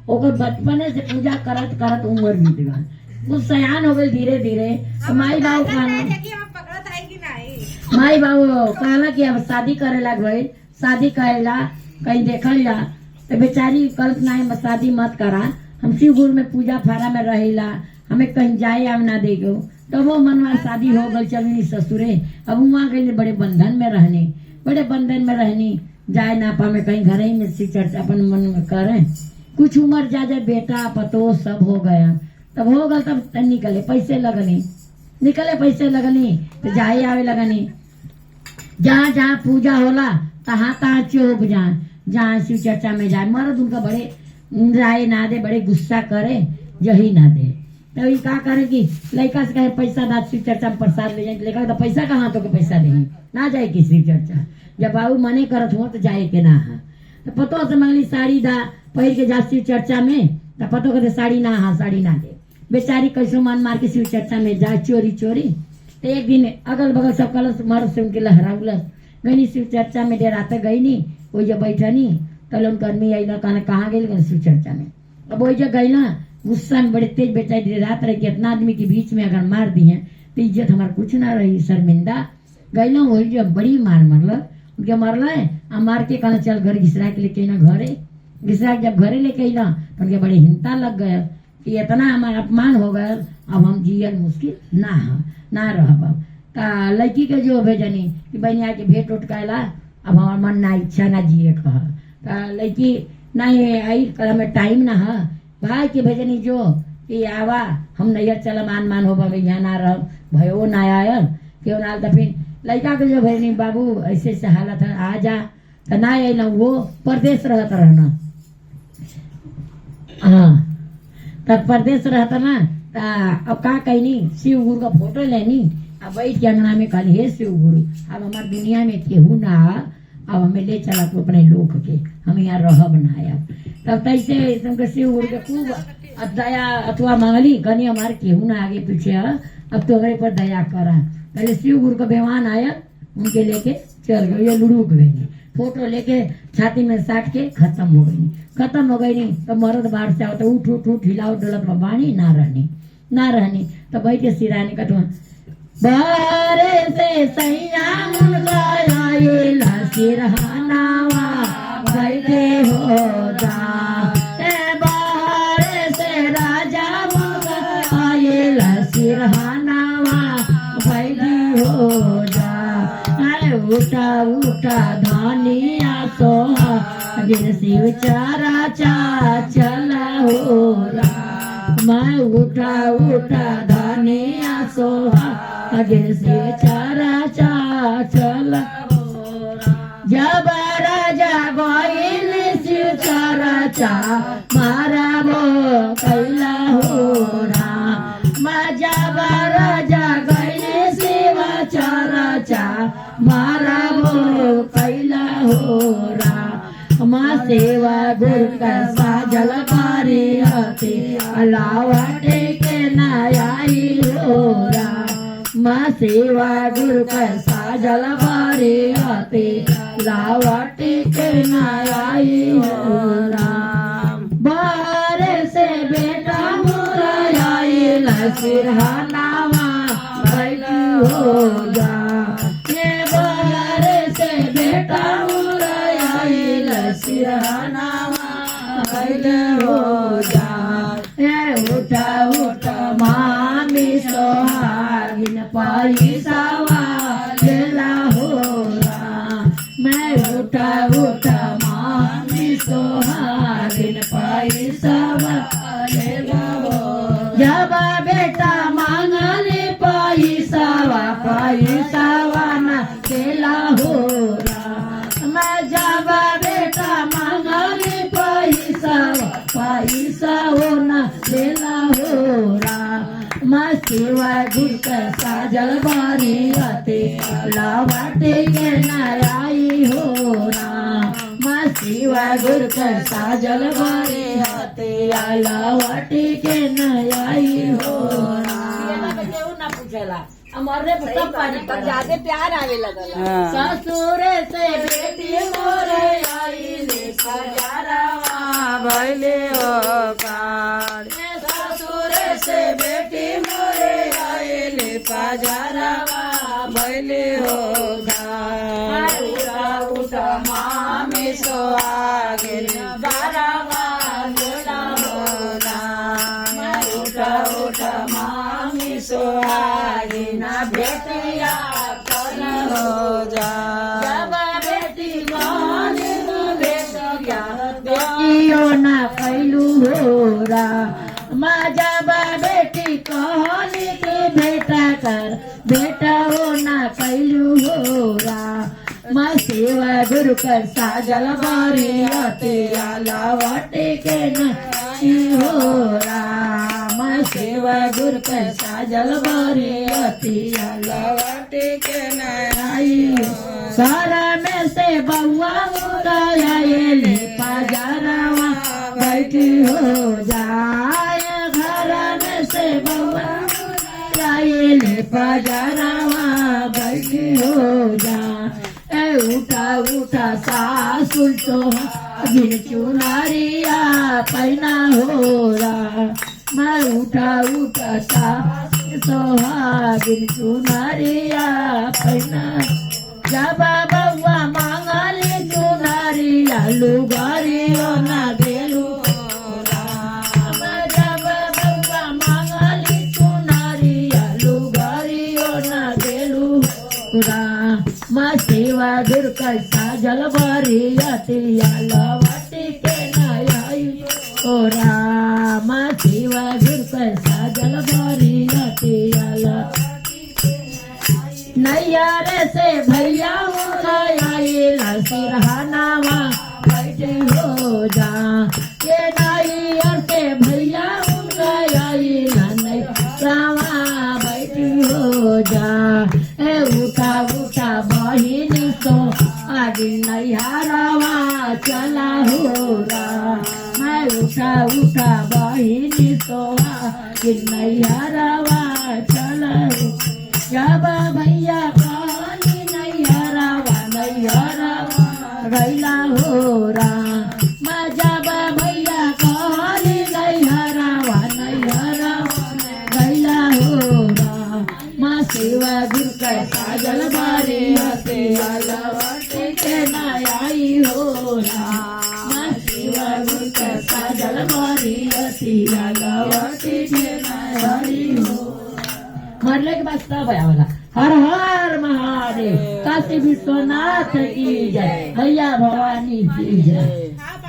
ओकर बचपने से पूजा करत करत उम्र बीत गल, कुछ सयान हो गई धीरे धीरे। माई बाबू माई बाबू कहला कि अब शादी करे लग गई, शादी करेला कहीं देखल जा तो बेचारी कल्प नहीं शादी मत करा, हम शिव गुरु में पूजा फारा में रहेला, हमें कहीं जाए आव ना देगो। तो वो मनवा शादी हो गई, चलनी ससुरे। अब वहाँ गई बड़े बंधन में रहने, बड़े बंधन में रहनी, जाए ना पावे कहीं घर ही में शिव चर्चा अपन मन में करे। कुछ उम्र जा जाए बेटा पतो सब हो गया, तब हो गल तब निकले पैसे लगनी, निकले पैसे लगनी तो जाए आवे लगनी। जहाँ जहाँ पूजा होला तहाँ तहाँ चोप जाए, जहाँ शिव चर्चा में जाए। मर्द उनका बड़े राय ना दे, बड़े गुस्सा करे, यही ना दे। तो ये का करे कि लड़का से कहे पैसा दा शिव चर्चा में प्रसाद ले जाए, लड़का तो पैसा कहाँ तो के पैसा दे ना जाए कि शिव चर्चा। जब बाबू मने करत हो तो जाए के ना है। तो पतो से मंगली साड़ी दा पहिर के जा शिव चर्चा में, तो पतो कहते साड़ी ना हा, साड़ी ना दे। बेचारी कैसो मान मार के शिव चर्चा में जाए चोरी चोरी। तो एक दिन अगल बगल सब कलश मर्द से उनके लहराउलस गई शिव चर्चा में, डेराते गई नी वो जब बैठनी तो लोग कर्मी आई ना कहना कहाँ गई शिव चर्चा में। अब वही जब गई ना गुस्सा में बड़े तेज बेचारी डेरात रही कि इतना आदमी के बीच में अगर मार दी है तो इज्जत हमारा कुछ ना रही, शर्मिंदा। गई ना वही जब बड़ी मार मरल, उनके मरल है मार के कहना चल घर घिसरा के लेके ना घरे। घिसरा जब घरे लेके अला तो उनके बड़े हिंता लग गया कि इतना हमारा अपमान हो गया, अब हम जियल मुश्किल ना रह पाओ। लड़की के जो भेजनी कि बहनी आके भेंट उठ कैला, अब हमारा मन ना इच्छा ना जिए कहा। लड़की नहीं आई कल हमें टाइम ना है, भाई के भेजनी जो कि आवा हम नैयर चल मान हो यहाँ ना रह भयो ना आयल क्यों ना। तो फिर लड़का के जो भेजनी बाबू ऐसे से हालत है आ जा, तो ना आई ना वो परदेश रहता रहना। हाँ तब परदेश रहता ना, अब का कहनी शिव गुरु का फोटो लेनी, अब बैठ के अंगना में कहनी हे शिव गुरु अब हमारे दुनिया में केहू ना, अब हमें ले चला तो अपने लोक के हम यहाँ रहब ना। अब तब तैसे तुमके शिव गुरु के खूब दया अथवा मांगली, कहनी हमारे केहू ना आगे पीछे है, अब तो पर दया करा। पहले शिव गुरु का बेवान आया, उनके लेके चल गए, ये लुढ़क गई, फोटो लेके छाती में साट के खत्म हो गई। तो मर्द बाहर से आओ तो उठ उठ उठ हिलाओ डलत बानी ना रहनी। तो बैठ के सिरानी कटवा बारे से सैया मुनगा आएला सिरहानावा बैठे हो जा, बारे से राजा मुनगा आएला सिरहानावा बैठे हो जा। अरे उठा उठा धानिया सोहा जिन शिव चारा चा चला हो रा, मैं उठा धानिया सोहा जिन शिव चारा चा चला हो रा। जब राजा गोइल शिव चारा चा मारा वो कैला हो रा, मैं जब राजा गइल शिव चारा चा मारा वो कैला हो रा। माँ सेवा गुरु का साजल बारी आते अलावटे के नाई हो रा, माँ सेवा गुरु का साजल बारी आते अलावटे के नाई हो रा। बारे से बेटा मोरा आई सिरहानावा बैठी हो जा, ये बारे से बेटा मोरा आई सिरहानावा बैठी हो जा। उठा मामी सोहागिन पैसावा लेला हो रा, मैं उठा मामी सोहागिन पैसावा लेला हो। जब बेटा मांगले पैसावा ना देला हो रा, मैं जब बेटा मांगले पैसा हो ना देला हो रा। माँ सेवा गुरु का साजल बारी आते लावाटे के नाई हो रा, माँ सेवा गुरु का साजल बारी आते लावाटे के नाई हो रा। ना पूछेला हमारे सब पानी पर ज्यादा प्यार आवे लगल। ससुर से बेटी मोरे आई ले सजारावा भैले हो काल ससुर से बेटी मोरे आएले पजरवा भैले हो काल उठा उठा मामी सोहागिन बरवा जोड़ा हो राम उठा उठा मामी सोहागिन बेटिया कल हो जा बेटियों ना कैलू हो रा माझा बा बेटी कहली की बेटा कर बेटा हो ना कैलू हो रा माँ सेवा गुरु कर साजल बारी लावटे के नहीं हो रा माँ सेवा गुरु कर साजल बारी लवटे के आई सारा में से बउआ उड़ाएले पजरवा बैठी हो जाए घर में से बउआ उड़ाएले पजरवा बैठी हो जा उठा उठा सासुर तो गिन चुनारिया पैना हो रा मैं उठा उठा सासुर सोहागिन चुनारिया पैना जब बउआ मांगली चुनारिया लुगारियो ना देलू जब बउआ मांगली चुनारिया लुगारियो ना देलू माँ सेवा गुरु कर साजल बरियतिया लवटी के नई ओ राम सेवा गुरु कर साजल बरियतिया नैयारे से भैया उठाया सिरहानावा बैठे हो जा के नैयर से भैया उठाया नैयावा बैठी हो जा उठा उठा बहिनी तो आगे नैहरावा चला हो रा मैं उठा उठा बहिनी तो आगे नैहरावा चला हो जब भैया काली नैहरावा गैला हो रा मैं जब भैया काली नैहरावा गैला हो रा माँ सेवा गुरु कर साजल बारे लवटे के नई हो रा माँ सेवा गुरु कर साजल बारे लवटे के नई हो मरने के बाद सब आया वाला हर हर महादेव काशी विश्वनाथ की जय भैया भवानी की जय।